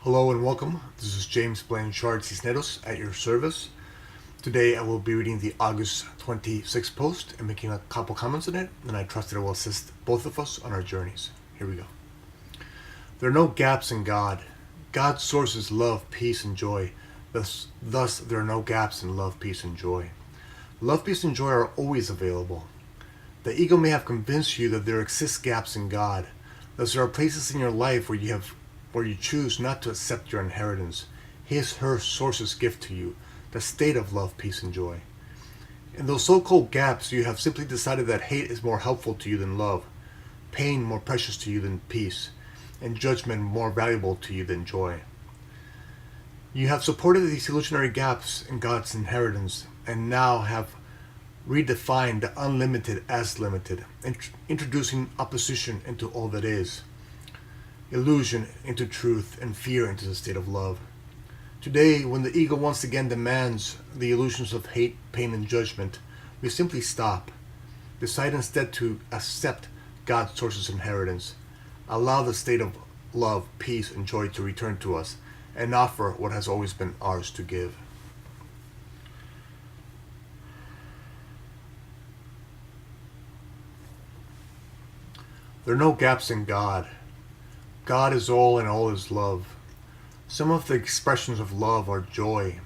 Hello and welcome. This is James Blanchard Cisneros at your service. Today I will be reading the August 26th post and making a couple comments on it, and I trust that it will assist both of us on our journeys. Here we go. There are no gaps in God. God's source is love, peace, and joy. Thus, there are no gaps in love, peace, and joy. Love, peace, and joy are always available. The ego may have convinced you that there exist gaps in God. Thus, there are places in your life where you choose not to accept your inheritance, her source's gift to you, the state of love, peace, and joy. In those so-called gaps, you have simply decided that hate is more helpful to you than love, pain more precious to you than peace, and judgment more valuable to you than joy. You have supported these illusionary gaps in God's inheritance, and now have redefined the unlimited as limited, introducing opposition into all that is, illusion into truth, and fear into the state of love. Today, when the ego once again demands the illusions of hate, pain, and judgment, we simply stop. Decide instead to accept God's source's inheritance, allow the state of love, peace, and joy to return to us, and offer what has always been ours to give. There are no gaps in God. God is all and all is love. Some of the expressions of love are joy,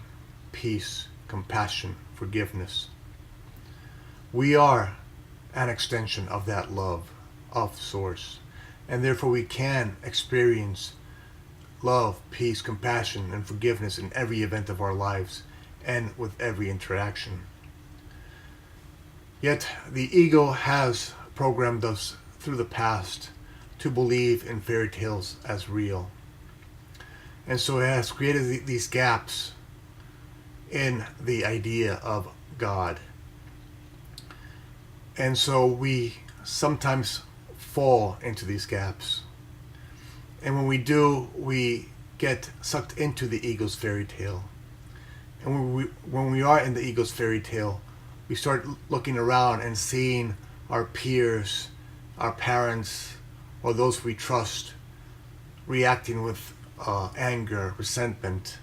peace, compassion, forgiveness. We are an extension of that love, of Source, and therefore we can experience love, peace, compassion, and forgiveness in every event of our lives and with every interaction. Yet the ego has programmed us through the past to believe in fairy tales as real. And so it has created these gaps in the idea of God. And so we sometimes fall into these gaps. And when we do, we get sucked into the ego's fairy tale. And when we are in the ego's fairy tale, we start looking around and seeing our peers, our parents, or those we trust reacting with anger, resentment,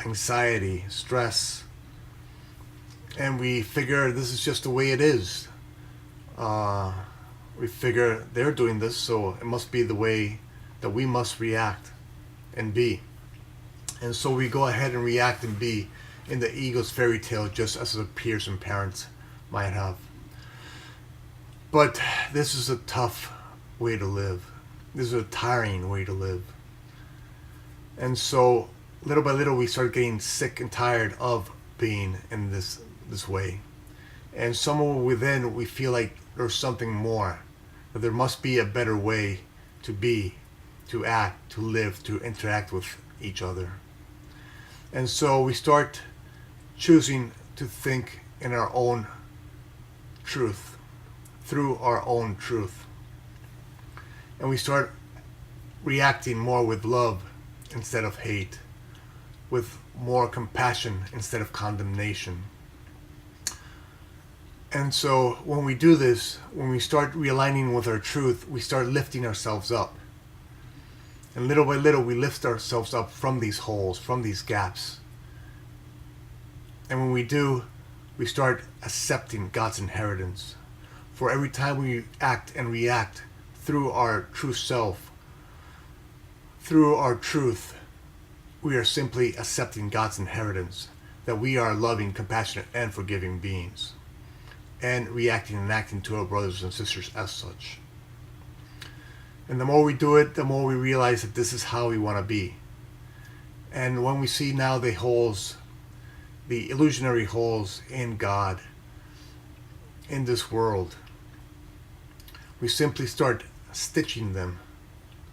anxiety, stress. And we figure this is just the way it is. We figure they're doing this, so it must be the way that we must react and be. And so we go ahead and react and be in the ego's fairy tale just as the peers and parents might have. But this is a tough way to live. This is a tiring way to live. And so little by little we start getting sick and tired of being in this way. And somewhere within we feel like there's something more, that there must be a better way to be, to act, to live, to interact with each other. And so we start choosing to think in our own truth, through our own truth. And we start reacting more with love instead of hate, with more compassion instead of condemnation. And so when we do this, when we start realigning with our truth, we start lifting ourselves up. And little by little, we lift ourselves up from these holes, from these gaps. And when we do, we start accepting God's inheritance. For every time we act and react through our true self, through our truth, we are simply accepting God's inheritance, that we are loving, compassionate, and forgiving beings, and reacting and acting to our brothers and sisters as such. And the more we do it, the more we realize that this is how we want to be. And when we see now the holes, the illusionary holes in God, in this world, we simply start stitching them,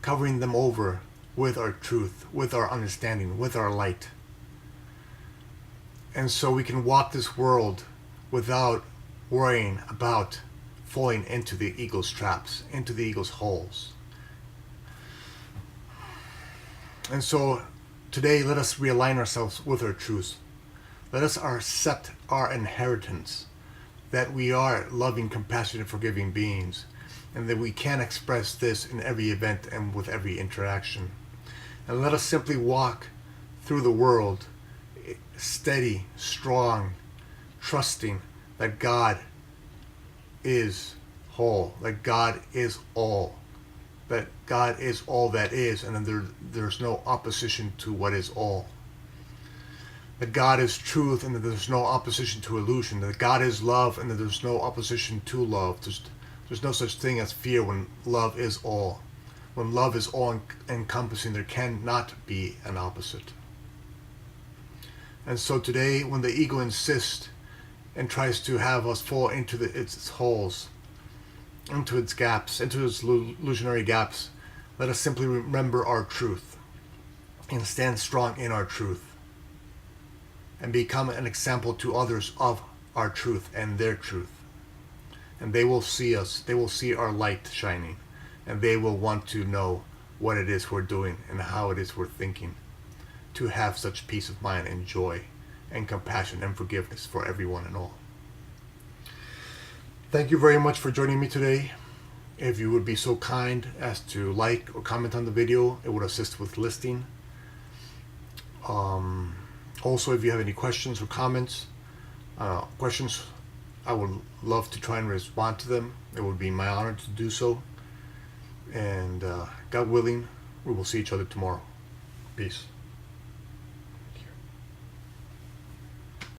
covering them over with our truth, with our understanding, with our light. And so we can walk this world without worrying about falling into the ego's traps, into the ego's holes. And so today, let us realign ourselves with our truth. Let us accept our inheritance, that we are loving, compassionate, forgiving beings, and that we can express this in every event and with every interaction. And let us simply walk through the world steady, strong, trusting that God is whole, that God is all, that God is all that is, and that there's no opposition to what is all. That God is truth, and that there's no opposition to illusion. That God is love, and that there's no opposition to love. There's no such thing as fear when love is all. When love is all encompassing, there cannot be an opposite. And so today, when the ego insists and tries to have us fall into its holes, into its gaps, into its illusionary gaps, let us simply remember our truth and stand strong in our truth and become an example to others of our truth and their truth. And they will see us, they will see our light shining, and they will want to know what it is we're doing and how it is we're thinking, to have such peace of mind and joy and compassion and forgiveness for everyone and all. Thank you very much for joining me today. If you would be so kind as to like or comment on the video, it would assist with listing. Also, if you have any questions or comments, I would love to try and respond to them. It would be my honor to do so. And God willing, we will see each other tomorrow. Peace.